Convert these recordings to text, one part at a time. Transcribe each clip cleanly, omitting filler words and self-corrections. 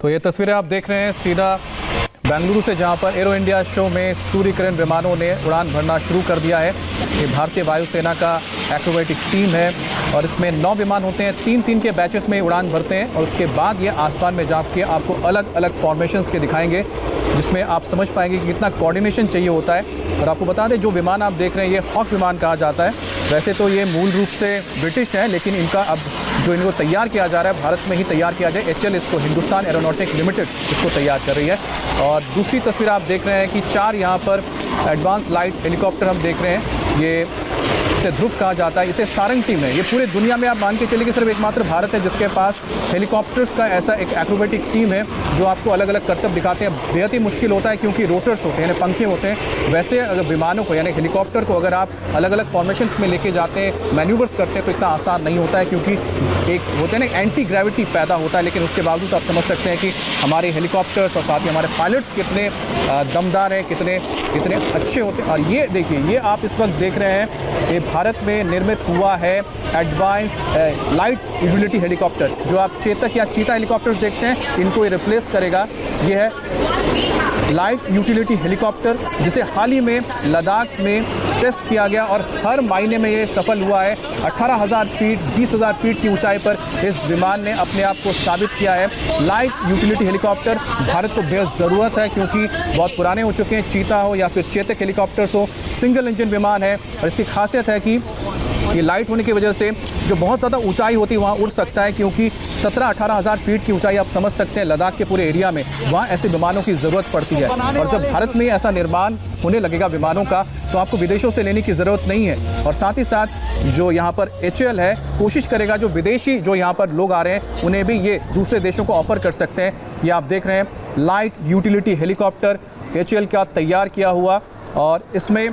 तो ये तस्वीरें आप देख रहे हैं सीधा बेंगलुरु से, जहां पर एरो इंडिया शो में सूर्यकिरण विमानों ने उड़ान भरना शुरू कर दिया है। ये भारतीय वायुसेना का एक्रोबैटिक टीम है और इसमें 9 विमान होते हैं, 3-3 के बैचेस में उड़ान भरते हैं और उसके बाद ये आसमान में जा के आपको अलग अलग फॉर्मेशंस के दिखाएंगे, जिसमें आप समझ पाएंगे कि कितना कोऑर्डिनेशन चाहिए होता है। और आपको बता दें, जो विमान आप देख रहे हैं ये हॉक विमान कहा जाता है। वैसे तो ये मूल रूप से ब्रिटिश है, लेकिन इनका अब जो इनको तैयार किया जा रहा है भारत में ही तैयार किया जाए। HAL इसको, हिंदुस्तान एरोनॉटिक्स लिमिटेड इसको तैयार कर रही है। और दूसरी तस्वीर आप देख रहे हैं कि 4 यहाँ पर एडवांस लाइट हेलीकॉप्टर हम देख रहे हैं। ये इसे ध्रुव कहा जाता है, इसे सारंग टीम है। ये पूरे दुनिया में आप मान के चलिए कि सिर्फ एकमात्र भारत है जिसके पास हेलीकॉप्टर्स का ऐसा एक एक्रोबैटिक टीम है जो आपको अलग अलग करतब दिखाते हैं। बेहद ही मुश्किल होता है क्योंकि रोटर्स होते हैं, यानी पंखे होते हैं। वैसे अगर विमानों को, यानी हेलीकॉप्टर को अगर आप अलग अलग फॉर्मेशंस में लेके जाते हैं, मैन्यूवर्स करते हैं, तो इतना आसान नहीं होता है क्योंकि एक होते हैं ना, एंटी ग्रेविटी पैदा होता है। लेकिन उसके बावजूद आप समझ सकते हैं कि हमारे हेलीकॉप्टर्स और साथ ही हमारे पायलट्स कितने दमदार हैं, कितने अच्छे होते हैं। और ये देखिए, ये आप इस वक्त देख रहे हैं, ये भारत में निर्मित हुआ है एडवांस लाइट यूटिलिटी हेलीकॉप्टर। जो आप चेतक या चीता हेलीकॉप्टर्स देखते हैं, इनको ये रिप्लेस करेगा। ये है लाइट यूटिलिटी हेलीकॉप्टर, जिसे हाल ही में लद्दाख में टेस्ट किया गया और हर मायने में ये सफल हुआ है। 18,000 फीट, 20,000 फीट की ऊंचाई पर इस विमान ने अपने आप को साबित किया है। लाइट यूटिलिटी हेलीकॉप्टर भारत को बेहद ज़रूरत है क्योंकि बहुत पुराने हो चुके हैं। चीता हो या फिर चेतक हेलीकॉप्टर्स हो, सिंगल इंजन विमान है और इसकी खासियत है कि ये लाइट होने की वजह से जो बहुत ज़्यादा ऊंचाई होती है वहाँ उड़ सकता है, क्योंकि 17-18,000 फीट की ऊंचाई आप समझ सकते हैं लद्दाख के पूरे एरिया में, वहाँ ऐसे विमानों की ज़रूरत पड़ती है। और जब भारत में ऐसा निर्माण होने लगेगा विमानों का, तो आपको विदेशों से लेने की ज़रूरत नहीं है। और साथ ही साथ जो यहाँ पर HAL है, कोशिश करेगा जो विदेशी जो यहाँ पर लोग आ रहे हैं उन्हें भी ये दूसरे देशों को ऑफ़र कर सकते हैं। ये आप देख रहे हैं लाइट यूटिलिटी हेलीकॉप्टर HAL का तैयार किया हुआ। और इसमें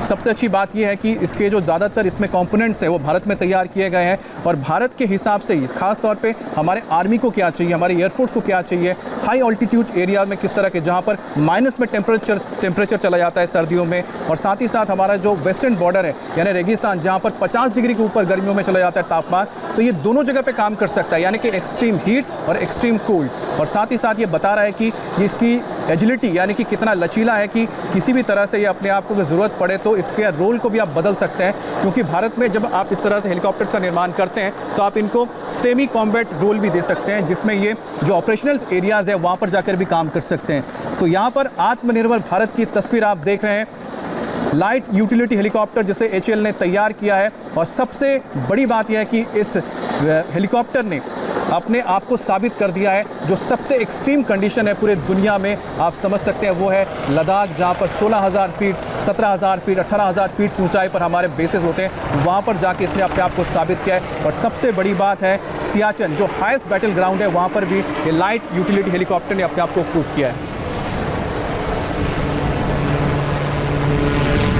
सबसे अच्छी बात यह है कि इसके जो ज़्यादातर इसमें कंपोनेंट्स हैं वो भारत में तैयार किए गए हैं। और भारत के हिसाब से ही ख़ास तौर पे हमारे आर्मी को क्या चाहिए, हमारे एयरफोर्स को क्या चाहिए, हाई ऑल्टीट्यूड एरिया में किस तरह के, जहाँ पर माइनस में टेम्परेचर चला जाता है सर्दियों में, और साथ ही साथ हमारा जो वेस्टर्न बॉर्डर है यानी रेगिस्तान, जहाँ पर 50 डिग्री के ऊपर गर्मियों में चला जाता है तापमान, तो ये दोनों जगह पर काम कर सकता है, यानी कि एक्सट्रीम हीट और एक्सट्रीम कोल्ड। और साथ ही साथ ये बता रहा है कि इसकी एजिलिटी यानी कि कितना लचीला है कि किसी भी तरह से ये अपने आप को ज़रूरत पड़े तो इसके रोल को भी आप बदल सकते हैं। क्योंकि भारत में जब आप इस तरह से हेलीकॉप्टर्स का निर्माण करते हैं तो आप इनको सेमी कॉम्बैट रोल भी दे सकते हैं, जिसमें ये जो ऑपरेशनल एरियाज़ है वहाँ पर जाकर भी काम कर सकते हैं। तो यहाँ पर आत्मनिर्भर भारत की तस्वीर आप देख रहे हैं, लाइट यूटिलिटी हेलीकॉप्टर जिसे HAL ने तैयार किया है। और सबसे बड़ी बात यह है कि इस हेलीकॉप्टर ने अपने आप को साबित कर दिया है। जो सबसे एक्सट्रीम कंडीशन है पूरे दुनिया में, आप समझ सकते हैं, वो है लद्दाख, जहाँ पर 16,000 फीट, 17,000 फीट, 18,000 फीट की ऊंचाई पर हमारे बेसेस होते हैं। वहाँ पर जाके इसने अपने आप को साबित किया है। और सबसे बड़ी बात है, सियाचिन जो हाईएस्ट बैटल ग्राउंड है, वहाँ पर भी ये लाइट यूटिलिटी हेलीकॉप्टर ने अपने आप को प्रूव किया है।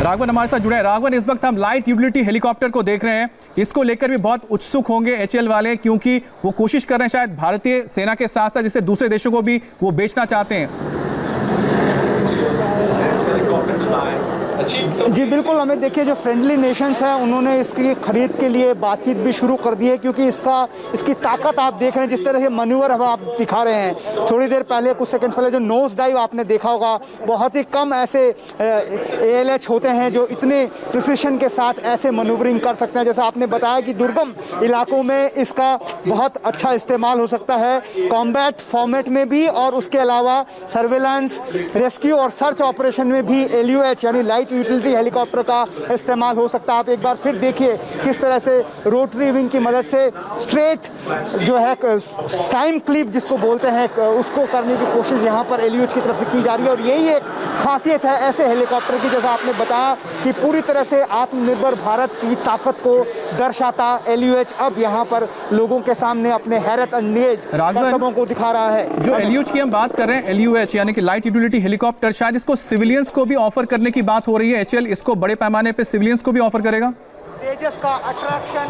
राघवन हमारे साथ जुड़े हैं। राघवन, इस वक्त हम लाइट यूटिलिटी हेलीकॉप्टर को देख रहे हैं, इसको लेकर भी बहुत उत्सुक होंगे HAL वाले, क्योंकि वो कोशिश कर रहे हैं शायद भारतीय सेना के साथ साथ जिसे दूसरे देशों को भी वो बेचना चाहते हैं। जी बिल्कुल, हमें देखिए जो फ्रेंडली नेशंस हैं उन्होंने इसकी खरीद के लिए बातचीत भी शुरू कर दी है, क्योंकि इसकी ताकत आप देख रहे हैं, जिस तरह से मैन्यूवर अब आप दिखा रहे हैं। थोड़ी देर पहले, कुछ सेकंड पहले जो नोज डाइव आपने देखा होगा, बहुत ही कम ऐसे ALH होते हैं जो इतने प्रिसिशन के साथ ऐसे मैन्यूवरिंग कर सकते हैं। जैसा आपने बताया कि दुर्गम इलाकों में इसका बहुत अच्छा इस्तेमाल हो सकता है, कॉम्बैट फॉर्मेट में भी, और उसके अलावा सर्वेलेंस, रेस्क्यू और सर्च ऑपरेशन में भी LUH यानी लाइट यूटिलिटी हेलीकॉप्टर का इस्तेमाल हो सकता है। आप एक बार फिर देखिए किस तरह से रोटरी विंग की मदद से स्ट्रेट जो है टाइम क्लिप जिसको बोलते हैं उसको करने की कोशिश यहाँ पर LUH की तरफ से की जा रही है। और यही एक खासियत है ऐसे हेलीकॉप्टर की, जैसा आपने बताया कि पूरी तरह से आत्मनिर्भर भारत की ताकत को दर्शाता LUH अब यहाँ पर लोगों के सामने अपने हैरत अंगेज करतबों को दिखा रहा है। जो LUH की हम बात कर रहे हैं, LUH यानी कि लाइट यूटिलिटी हेलीकॉप्टर, शायद इसको सिविलियंस को भी ऑफर करने की बात हो रही है। HAL इसको बड़े पैमाने पे सिविलियंस को भी ऑफर करेगा। तेजस का अट्रैक्शन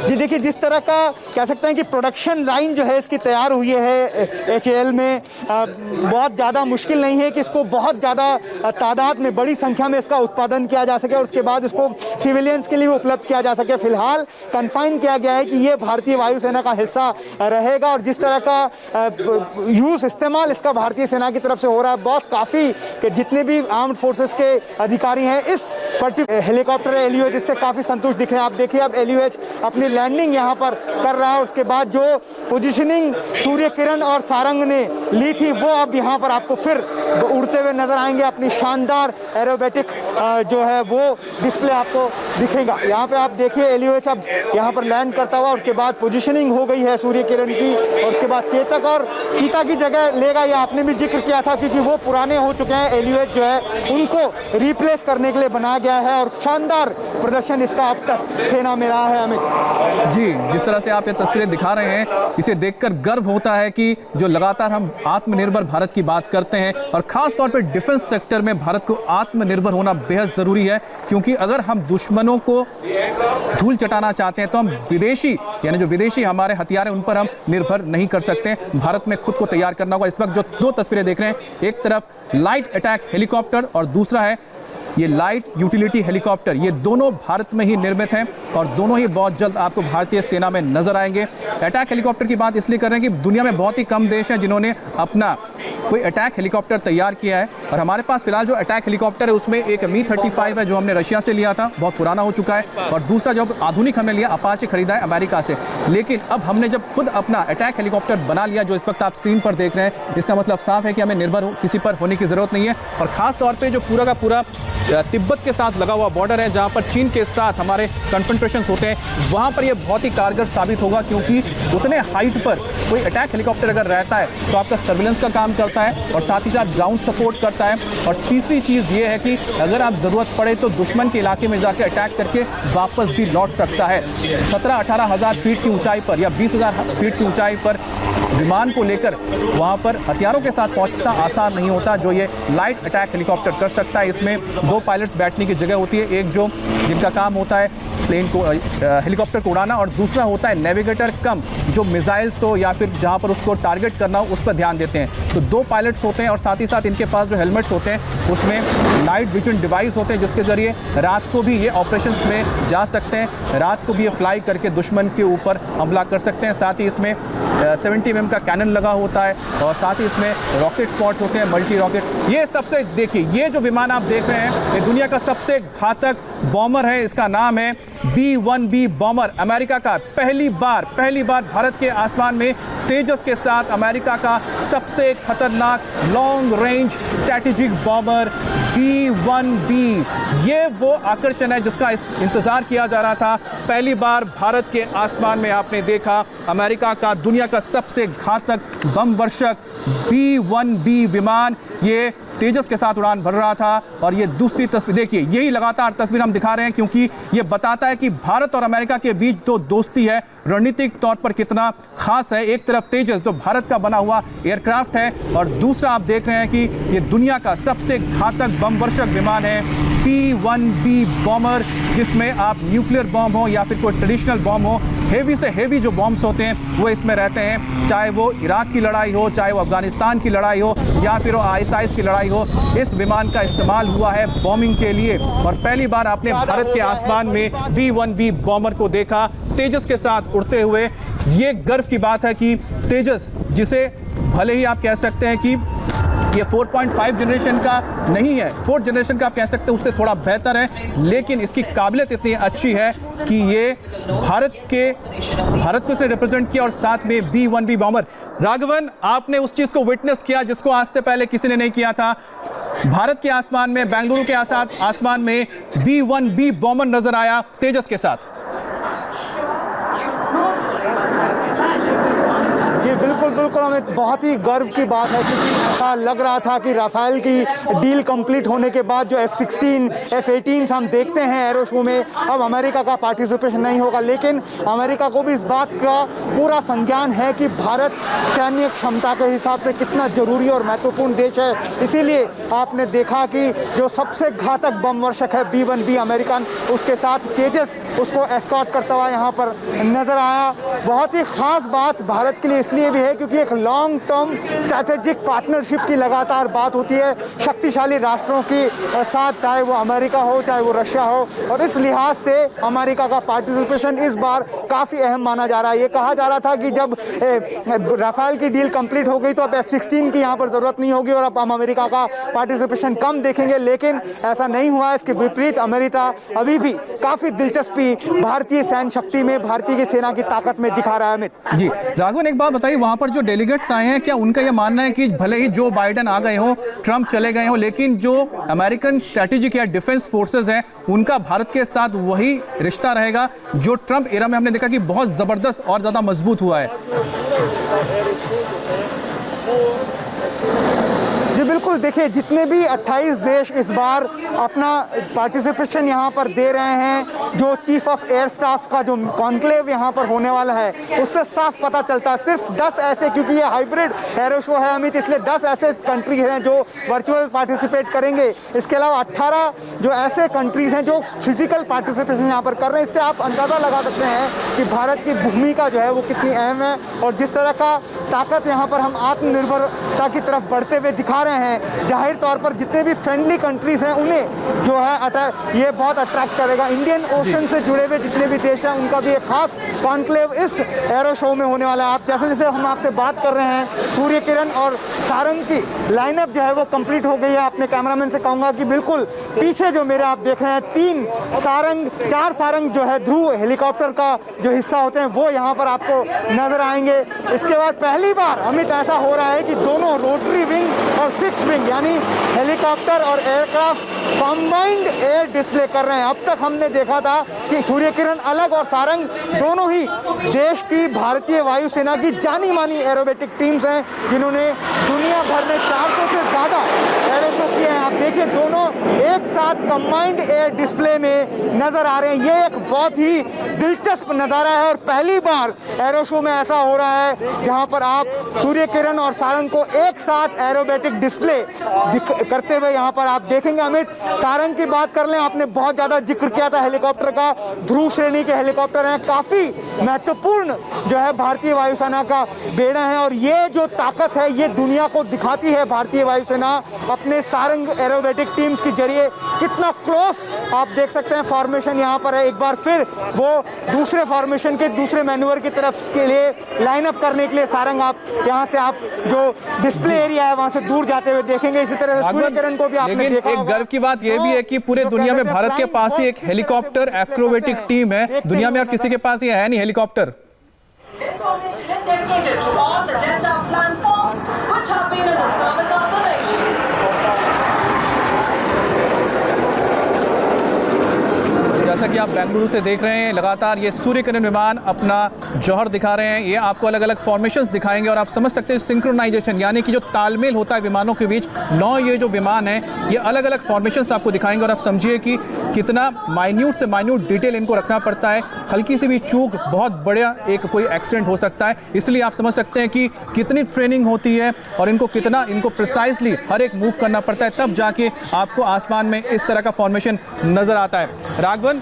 जी देखिए, जिस तरह का कह सकते हैं कि प्रोडक्शन लाइन जो है इसकी तैयार हुई है HAL में, बहुत ज़्यादा मुश्किल नहीं है कि इसको बहुत ज़्यादा तादाद में, बड़ी संख्या में इसका उत्पादन किया जा सके और उसके बाद इसको सिविलियंस के लिए उपलब्ध किया जा सके। फिलहाल कन्फाइन किया गया है कि ये भारतीय वायुसेना का हिस्सा रहेगा और जिस तरह का इस्तेमाल इसका भारतीय सेना की तरफ से हो रहा है, बहुत काफ़ी जितने भी आर्म्ड फोर्सेस के अधिकारी हैं इस हेलीकॉप्टर LUH इससे काफ़ी संतुष्ट दिख रहे हैं। आप देखिए, अब LUH अपनी लैंडिंग यहाँ पर कर रहा है। उसके बाद जो पोजीशनिंग सूर्य किरण और सारंग ने ली थी वो अब यहाँ पर आपको फिर उड़ते हुए नजर आएंगे। अपनी शानदार एरोबेटिक जो है वो डिस्प्ले आपको दिखेगा। यहाँ पे आप देखिए LUH अब यहाँ पर लैंड करता हुआ, उसके बाद पोजीशनिंग हो गई है सूर्य किरण की और उसके बाद चेतक और चीता की जगह लेगा। ये आपने भी जिक्र किया था क्योंकि वो पुराने हो चुके हैं। LUH जो है उनको रिप्लेस करने के लिए बनाया गया है और शानदार प्रदर्शन इसका अब तक सेना में रहा है। अमित जी, जिस तरह से आप ये तस्वीरें दिखा रहे हैं, इसे देखकर गर्व होता है कि जो लगातार हम आत्मनिर्भर भारत की बात करते हैं और खास तौर पे डिफेंस सेक्टर में भारत को आत्मनिर्भर होना बेहद ज़रूरी है, क्योंकि अगर हम दुश्मनों को धूल चटाना चाहते हैं तो हम विदेशी, यानी जो विदेशी हमारे हथियार हैं उन पर हम निर्भर नहीं कर सकते। भारत में खुद को तैयार करना होगा। इस वक्त जो दो तस्वीरें देख रहे हैं, एक तरफ लाइट अटैक हेलीकॉप्टर और दूसरा है ये लाइट यूटिलिटी हेलीकॉप्टर, ये दोनों भारत में ही निर्मित हैं और दोनों ही बहुत जल्द आपको भारतीय सेना में नजर आएंगे। अटैक हेलीकॉप्टर की बात इसलिए कर रहे हैं कि दुनिया में बहुत ही कम देश हैं जिन्होंने अपना कोई अटैक हेलीकॉप्टर तैयार किया है और हमारे पास फिलहाल जो अटैक हेलीकॉप्टर है उसमें एक Mi-35 है जो हमने रशिया से लिया था, बहुत पुराना हो चुका है, और दूसरा जो आधुनिक हमने लिया अपाचे खरीदा है अमेरिका से। लेकिन अब हमने जब खुद अपना अटैक हेलीकॉप्टर बना लिया जो इस वक्त आप स्क्रीन पर देख रहे हैं, इसका मतलब साफ है कि हमें निर्भर किसी पर होने की ज़रूरत नहीं है। और ख़ास तौर पर जो पूरा का पूरा तिब्बत के साथ लगा हुआ बॉर्डर है जहां पर चीन के साथ हमारे कन्फ्रंटेशंस होते हैं, वहां पर यह बहुत ही कारगर साबित होगा, क्योंकि उतने हाइट पर कोई अटैक हेलीकॉप्टर अगर रहता है तो आपका सर्विलेंस का काम करता है और साथ ही साथ ग्राउंड सपोर्ट करता है। और तीसरी चीज़ ये है कि अगर आप ज़रूरत पड़े तो दुश्मन के इलाके में जाकर अटैक करके वापस भी लौट सकता है। 17-18 हज़ार फीट की ऊंचाई पर या 20,000 फीट की ऊंचाई पर विमान को लेकर वहां पर हथियारों के साथ पहुंचना आसान नहीं होता, जो ये लाइट अटैक हेलीकॉप्टर कर सकता है। इसमें दो पायलट्स बैठने की जगह होती है, एक जो जिनका काम होता है प्लेन को हेलीकॉप्टर को उड़ाना और दूसरा होता है नेविगेटर कम जो मिसाइल्स हो या फिर जहां पर उसको टारगेट करना हो उस पर ध्यान देते हैं। तो दो पायलट्स होते हैं और साथ ही साथ इनके पास जो हेलमेट्स होते हैं उसमें नाइट विजन डिवाइस होते हैं जिसके जरिए रात को भी ये ऑपरेशंस में जा सकते हैं, रात को भी ये फ्लाई करके दुश्मन के ऊपर हमला कर सकते हैं। साथ ही इसमें 70 mm का कैनन लगा होता है और साथ ही इसमें रॉकेट स्पॉट्स होते हैं, मल्टी रॉकेट। ये सबसे देखिए, ये जो विमान आप देख रहे हैं ये दुनिया का सबसे घातक बॉमर है, इसका नाम है B-1B बॉमर। अमेरिका का पहली बार भारत के आसमान में तेजस के साथ अमेरिका का सबसे खतरनाक long range strategic Baumer B-1B। ये वो आकर्षण है जिसका इंतजार किया जा रहा था। पहली बार भारत के आसमान में आपने देखा अमेरिका का दुनिया का सबसे घातक बम वर्षक B-1B विमान, ये तेजस के साथ उड़ान भर रहा था। और ये दूसरी तस्वीर देखिए, यही लगातार तस्वीर हम दिखा रहे हैं क्योंकि ये बताता है कि भारत और अमेरिका के बीच जो दोस्ती है रणनीतिक तौर पर कितना खास है। एक तरफ तेजस जो भारत का बना हुआ एयरक्राफ्ट है और दूसरा आप देख रहे हैं कि ये दुनिया का सबसे घातक बम वर्षक विमान है B-1B बॉमर, जिसमें आप न्यूक्लियर बॉम्ब हो या फिर कोई ट्रेडिशनल बॉम्ब हो, हेवी से हेवी जो बॉम्ब्स होते हैं वो इसमें रहते हैं, चाहे वो इराक की लड़ाई हो, चाहे वो अफगानिस्तान की लड़ाई हो या फिर वो ISIS की लड़ाई हो, इस विमान का इस्तेमाल हुआ है बॉम्बिंग के लिए। और पहली बार आपने भारत के आसमान में B-1B बॉमर को देखा तेजस के साथ उड़ते हुए। ये गर्व की बात है कि तेजस, जिसे भले ही आप कह सकते हैं कि ये 4.5 जनरेशन का नहीं है, 4th जनरेशन का आप कह सकते हैं, उससे थोड़ा बेहतर है, लेकिन इसकी काबिलियत इतनी अच्छी है कि ये भारत को इसने रिप्रेजेंट किया और साथ में B-1B बॉमर। राघवन, आपने उस चीज़ को विटनेस किया जिसको आज से पहले किसी ने नहीं किया था। भारत के आसमान में, बेंगलुरु के आसमान में B-1B बॉमर नजर आया तेजस के साथ। जी बिल्कुल हमें बहुत ही गर्व की बात है क्योंकि ऐसा लग रहा था कि राफेल की डील कंप्लीट होने के बाद जो F-16, F-18 हम देखते हैं एरो शो में, अब अमेरिका का पार्टिसिपेशन नहीं होगा। लेकिन अमेरिका को भी इस बात का पूरा संज्ञान है कि भारत सैन्य क्षमता के हिसाब से कितना जरूरी और महत्वपूर्ण देश है। इसीलिए आपने देखा कि जो सबसे घातक बम वर्षक है B-1B अमेरिकन, उसके साथ तेजस उसको एस्कॉर्ट करता हुआ यहाँ पर नजर आया। बहुत ही खास बात भारत के लिए इसलिए भी है क्योंकि एक लॉन्ग टर्म स्ट्रैटेजिक पार्टनरशिप की लगातार बात होती है शक्तिशाली राष्ट्रों की साथ, चाहे वो अमेरिका हो चाहे वो रशिया हो, और इस लिहाज से अमेरिका का पार्टिसिपेशन इस बार काफ़ी अहम माना जा रहा है। ये कहा जा रहा था कि जब राफेल की डील कंप्लीट हो गई तो अब F-16 की यहाँ पर ज़रूरत नहीं होगी और अब हम अमेरिका का पार्टिसिपेशन कम देखेंगे, लेकिन ऐसा नहीं हुआ। इसके विपरीत अमेरिका अभी भी काफ़ी दिलचस्पी भारतीय सैन्य शक्ति में, भारतीय की सेना की ताकत में दिखा रहा है। अमित जी, राघवन एक बात बताइए, वहां पर जो डेलीगेट्स आए हैं, क्या उनका यह मानना है कि भले ही जो बाइडेन आ गए हों, ट्रंप चले गए हों, लेकिन जो अमेरिकन स्ट्रैटेजिक या डिफेंस फोर्सेस हैं उनका भारत के साथ वही रिश्ता रहेगा जो ट्रंप एरा में हमने देखा कि बहुत जबरदस्त और ज्यादा मजबूत हुआ है? जी बिल्कुल, देखिए जितने भी 28 देश इस बार अपना पार्टिसिपेशन यहाँ पर दे रहे हैं, जो चीफ ऑफ एयर स्टाफ का जो कॉन्क्लेव यहाँ पर होने वाला है उससे साफ पता चलता है। सिर्फ 10 ऐसे, क्योंकि ये हाइब्रिड एरो शो है अमित, इसलिए 10 ऐसे कंट्री हैं जो वर्चुअल पार्टिसिपेट करेंगे। इसके अलावा 18 जो ऐसे कंट्रीज हैं जो फिजिकल पार्टिसिपेशन यहाँ पर कर रहे हैं। इससे आप अंदाज़ा लगा सकते हैं कि भारत की भूमिका जो है वो कितनी अहम है और जिस तरह का ताकत यहाँ पर हम आत्मनिर्भरता की तरफ बढ़ते हुए दिखा रहे हैं। जाहिर तौर पर जितने भी फ्रेंडली कंट्रीज हैं उन्हें जो है ये बहुत अट्रैक्ट करेगा। इंडियन ओशन से जुड़े हुए जितने भी देश हैं उनका भी एक खास कॉन्क्लेव इस एरो शो में होने वाला है। आप जैसे जैसे हम आपसे बात कर रहे हैं, सूर्य किरण और सारंग की लाइनअप जो है वो कंप्लीट हो गई है। अपने कैमरामैन से कहूँगा कि बिल्कुल पीछे जो मेरे आप देख रहे हैं 4 सारंग जो है ध्रुव हेलीकॉप्टर का जो हिस्सा होते हैं वो यहाँ पर आपको नजर आएंगे। इसके बाद पहली बार अमित ऐसा हो रहा है कि दोनों रोटरी विंग और फिक्स विंग यानी हेलीकॉप्टर और एयरक्राफ्ट कॉम्बाइंड एयर डिस्प्ले कर रहे हैं। अब तक हमने देखा था कि सूर्य किरण अलग और सारंग दोनों ही देश की भारतीय वायुसेना की जानी मानी एरोबेटिक टीम्स हैं जिन्होंने दुनिया भर में 400 से ज़्यादा एरो शो किए हैं। आप देखिए दोनों एक साथ कंबाइंड एयर डिस्प्ले में नजर आ रहे हैं। ये एक बहुत ही दिलचस्प नज़ारा है और पहली बार एरो शो में ऐसा हो रहा है जहां पर आप सूर्य किरण और सारंग को एक साथ एरोबेटिक डिस्प्ले करते हुए यहाँ पर आप देखेंगे। अमित, सारंग की बात कर लें, आपने बहुत ज़्यादा जिक्र किया था हेलीकॉप्टर का। ध्रुव श्रेणी के हेलीकॉप्टर हैं, काफ़ी महत्वपूर्ण जो है भारतीय वायुसेना का बेड़ा है और ये जो ताकत है ये दुनिया को दिखाती है भारतीय वायुसेना अपने सारंग एरोबेटिक टीम्स के जरिए कितना क्लोज आप देख सकते हैं फॉर्मेशन यहाँ पर है। एक बार फिर वो दूसरे फॉर्मेशन के दूसरे मैन्यूवर की तरफ के लिए लाइनअप करने के लिए सारंग आप यहाँ से आप जो डिस्प्ले एरिया है वहाँ से दूर जाते हुए देखेंगे। इसी तरह से सूर्य किरण को भी आपने देखा होगा। एक गर्व की बात यह भी है कि पूरे दुनिया में भारत के पास ही एक हेलीकॉप्टर एक्रोबेटिक टीम है। दुनिया में और किसी के पास ये है नहीं हेलीकॉप्टर। जैसा कि आप बेंगलुरु से देख रहे हैं, लगातार ये सूर्य किरण विमान अपना जौहर दिखा रहे हैं। ये आपको अलग अलग फॉर्मेशंस दिखाएंगे और आप समझ सकते हैं सिंक्रोनाइजेशन यानी कि जो तालमेल होता है विमानों के बीच। 9 ये जो विमान है ये अलग अलग फॉर्मेशंस आपको दिखाएंगे और आप समझिए कि कितना माइन्यूट से माइन्यूट डिटेल इनको रखना पड़ता है। हल्की सी भी चूक बहुत बड़ा एक कोई एक्सीडेंट हो सकता है। इसलिए आप समझ सकते हैं कि कितनी ट्रेनिंग होती है और इनको प्रिसाइसली हर एक मूव करना पड़ता है, तब जाके आपको आसमान में इस तरह का फॉर्मेशन नजर आता है। राघवन,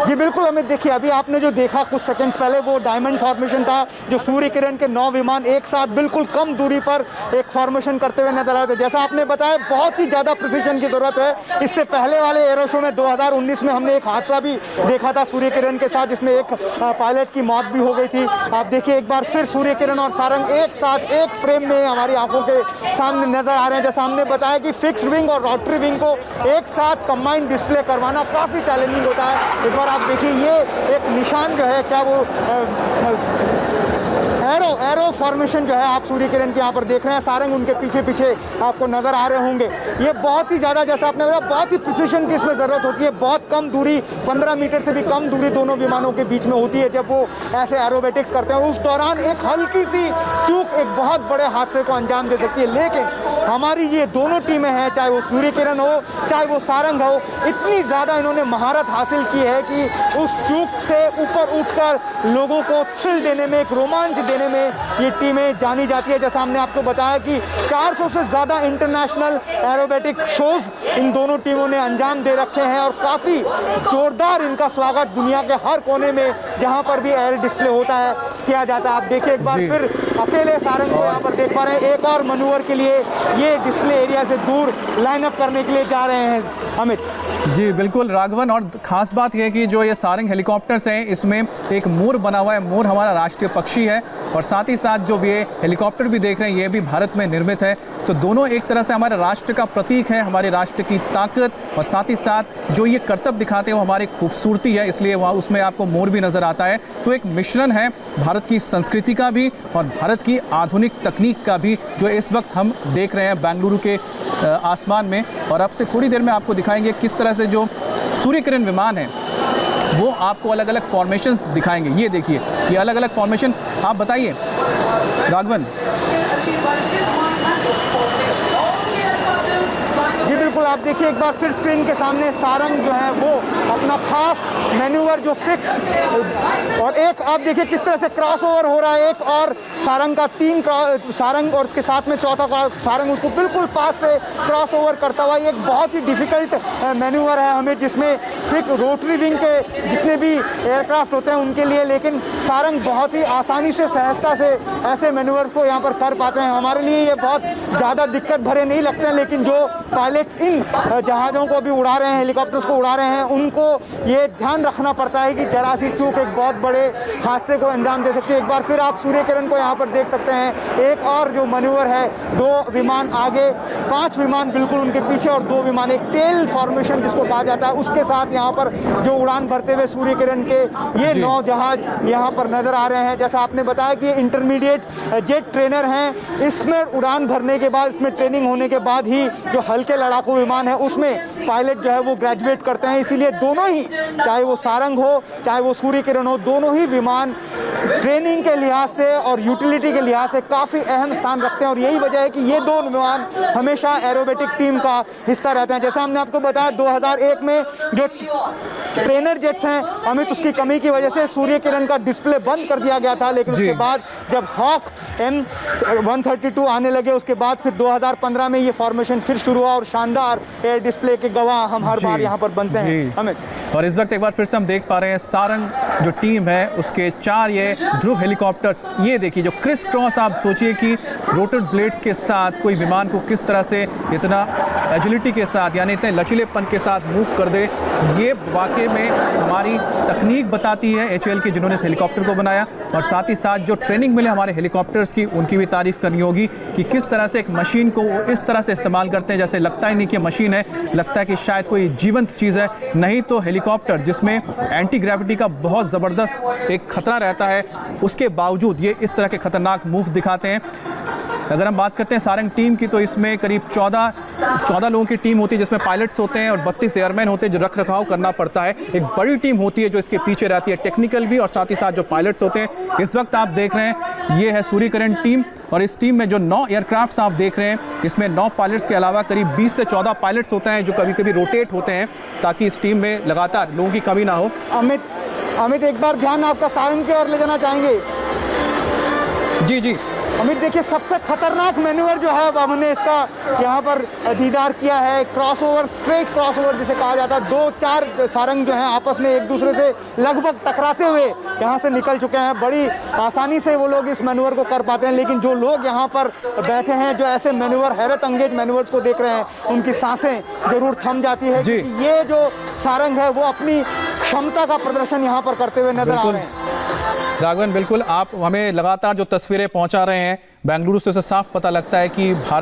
जी बिल्कुल अमित, देखिए अभी आपने जो देखा कुछ सेकंड्स पहले वो डायमंड फॉर्मेशन था जो सूर्य किरण के 9 विमान एक साथ बिल्कुल कम दूरी पर एक फॉर्मेशन करते हुए नजर आए थे। जैसा आपने बताया बहुत ही ज़्यादा प्रिसीजन की ज़रूरत है। इससे पहले वाले एरो शो में 2019 में हमने एक हादसा भी देखा था सूर्य किरण के साथ जिसमें एक पायलट की मौत भी हो गई थी। आप देखिए एक बार फिर सूर्य किरण और सारंग एक साथ एक फ्रेम में हमारी आंखों के सामने नजर आ रहे हैं। जैसा हमने बताया कि फिक्स्ड विंग और रोटरी विंग को एक साथ कंबाइंड डिस्प्ले करवाना काफ़ी चैलेंजिंग होता है। इस बार आप देखिए ये एक निशान जो है क्या वो एरो फॉर्मेशन जो है आप सूर्य किरण के यहाँ पर देख रहे हैं। सारंग उनके पीछे पीछे आपको नजर आ रहे होंगे। ये बहुत ही ज़्यादा जैसा आपने बताया बहुत ही प्रिसीजन की इसमें ज़रूरत होती है। बहुत कम दूरी 15 मीटर से भी कम दूरी दोनों विमानों के बीच में होती है जब वो ऐसे एरोबेटिक्स करते हैं। उस दौरान एक हल्की सी चूक एक बहुत बड़े हादसे को अंजाम दे सकती है। लेकिन हमारी ये दोनों टीमें हैं, चाहे वो सूर्य किरण हो चाहे वो सारंग हो, इतनी ज़्यादा इन्होंने महारत हासिल की है कि उस चूक से ऊपर उठकर लोगों को थ्रिल देने में, एक रोमांच देने में ये टीमें जानी जाती है। जैसा हमने आपको बताया कि 400 से ज़्यादा इंटरनेशनल एरोबेटिक शोज इन दोनों टीमों ने अंजाम दे रखे हैं और काफ़ी जोरदार इनका स्वागत दुनिया के हर कोने में जहां पर भी एयर डिस्प्ले होता है किया जाता है। आप देखिए एक बार फिर अकेले सारंग को यहाँ पर देख पा रहे हैं। एक और मैन्यूवर के लिए ये डिस्प्ले एरिया से दूर लाइन अप करने के लिए जा रहे हैं अमित। जी बिल्कुल राघवन, और ख़ास बात यह है कि जो ये सारंग हेलीकॉप्टर्स हैं इसमें एक मोर बना हुआ है। मोर हमारा राष्ट्रीय पक्षी है और साथ ही साथ जो ये हेलीकॉप्टर भी देख रहे हैं ये भी भारत में निर्मित है। तो दोनों एक तरह से हमारे राष्ट्र का प्रतीक है, हमारे राष्ट्र की ताकत, और साथ ही साथ जो ये करतब दिखाते हैं वो हमारी खूबसूरती है, इसलिए वहाँ उसमें आपको मोर भी नज़र आता है। तो एक मिश्रण है भारत की संस्कृति का भी और भारत की आधुनिक तकनीक का भी, जो इस वक्त हम देख रहे हैं बेंगलुरु के आसमान में। और अब से थोड़ी देर में आपको दिखाएंगे किस तरह से जो सूर्य किरण विमान है वो आपको अलग अलग फॉर्मेशंस दिखाएंगे। ये देखिए, ये अलग अलग फॉर्मेशन। आप बताइए राघवन। जी बिल्कुल, आप देखिए एक बार फिर स्क्रीन के सामने सारंग जो है वो अपना खास मैन्यूवर जो फिक्स्ड, और एक आप देखिए किस तरह से क्रॉस ओवर हो रहा है। एक और सारंग का 3 सारंग और उसके साथ में चौथा सारंग उसको बिल्कुल पास से क्रॉस ओवर करता हुआ। ये एक बहुत ही डिफिकल्ट मैन्यूवर है हमें, जिसमें सिर्फ रोटरी विंग के जितने भी एयरक्राफ्ट होते हैं उनके लिए, लेकिन सारंग बहुत ही आसानी से, सहजता से ऐसे मैन्यूवर को यहाँ पर कर पाते हैं। हमारे लिए ये बहुत ज़्यादा दिक्कत भरे नहीं लगते हैं, लेकिन जो पायलट्स इन जहाज़ों को भी उड़ा रहे हैं, हेलीकॉप्टर्स को उड़ा रहे हैं, उनको ये ध्यान रखना पड़ता है कि जरा सी चूक एक बहुत बड़े हादसे को अंजाम दे सकती है। एक बार फिर आप सूर्य किरण को यहाँ पर देख सकते हैं। एक और जो मैन्यूवर है, 2 विमान आगे, 5 विमान बिल्कुल उनके पीछे और 2 विमान, एक टेल फॉर्मेशन जिसको कहा जाता है, उसके साथ यहाँ पर जो उड़ान भरते हुए सूर्य किरण के ये 9 जहाज यहाँ पर नजर आ रहे हैं। जैसा आपने बताया कि ये इंटरमीडिएट जेट ट्रेनर हैं। इसमें उड़ान भरने के बाद, इसमें ट्रेनिंग होने के बाद ही जो हल्के लड़ाकू विमान है उसमें पायलट जो है वो ग्रेजुएट करते हैं। इसीलिए दोनों ही, चाहे वो सारंग हो चाहे वो सूर्य किरण हो, दोनों ही विमान ट्रेनिंग के लिहाज से और यूटिलिटी के लिहाज से काफ़ी अहम स्थान रखते हैं। और यही वजह है कि ये 2 विमान हमेशा एरोबेटिक टीम का हिस्सा रहते हैं। जैसा हमने आपको बताया 2001 में जो ट्रेनर जेट्स हैं अमित, उसकी कमी की वजह से सूर्य किरण का डिस्प्ले बंद कर दिया गया था, लेकिन उसके बाद जब हॉक M132 आने लगे उसके बाद फिर 2015 में ये फॉर्मेशन फिर शुरू हुआ और शानदार एयर डिस्प्ले के गवाह हम हर बार यहाँ पर बनते हैं अमित। और इस वक्त एक बार फिर से हम देख पा रहे हैं सारंग जो टीम है उसके 4 ये ध्रुव हेलीकॉप्टर्स। ये देखिए जो क्रिस क्रॉस, आप सोचिए कि रोटर ब्लेड्स के साथ कोई विमान को किस तरह से इतना एजिलिटी के साथ, यानी इतने लचीलेपन के साथ मूव कर दे, ये वाकई में हमारी तकनीक बताती है HAL की, जिन्होंने इस हेलीकॉप्टर को बनाया। और साथ ही साथ जो ट्रेनिंग मिले हमारे हेलीकॉप्टर्स की, उनकी भी तारीफ करनी होगी कि किस तरह से एक मशीन को इस तरह से इस्तेमाल करते हैं जैसे लगता ही नहीं कि मशीन है, लगता है कि शायद कोई जीवंत चीज़ है। नहीं तो हेलीकॉप्टर जिसमें एंटी ग्रेविटी का बहुत ज़बरदस्त एक खतरा रहता है, उसके बावजूद ये इस तरह के खतरनाक मूव दिखाते हैं। अगर हम बात करते हैं सारंग टीम की, तो इसमें करीब 14 लोगों की टीम होती है, जिसमें पायलट्स होते हैं और 32 एयरमैन होते हैं जो रख रखाव करना पड़ता है। एक बड़ी टीम होती है जो इसके पीछे रहती है, टेक्निकल भी, और साथ ही साथ जो पायलट्स होते हैं। इस वक्त आप देख रहे हैं ये है सूर्य किरण टीम, और इस टीम में जो 9 एयरक्राफ्ट्स आप देख रहे हैं, इसमें 9 पायलट्स के अलावा करीब 20 से 14 पायलट्स होते हैं जो कभी कभी रोटेट होते हैं, ताकि इस टीम में लगातार लोगों की कमी ना हो। अमित एक बार ध्यान आपका सारंग की ओर ले जाना चाहेंगे। जी अमित देखिए, सबसे खतरनाक मैन्यूवर जो है हमने इसका यहाँ पर दीदार किया है। क्रॉसओवर, स्ट्रेट क्रॉसओवर जिसे कहा जाता है। 2-4 सारंग जो हैं आपस में एक दूसरे से लगभग टकराते हुए यहाँ से निकल चुके हैं। बड़ी आसानी से वो लोग इस मैन्यूवर को कर पाते हैं, लेकिन जो लोग यहाँ पर बैठे हैं, जो ऐसे मैन्यूवर, हैरत अंगेज मैन्यूवर को देख रहे हैं, उनकी सांसें जरूर थम जाती है। ये जो सारंग है वो अपनी क्षमता का प्रदर्शन यहाँ पर करते हुए नजर आ रहे हैं। राघवन, बिल्कुल आप हमें लगातार जो तस्वीरें पहुंचा रहे हैं बेंगलुरु से, साफ पता लगता है कि भारत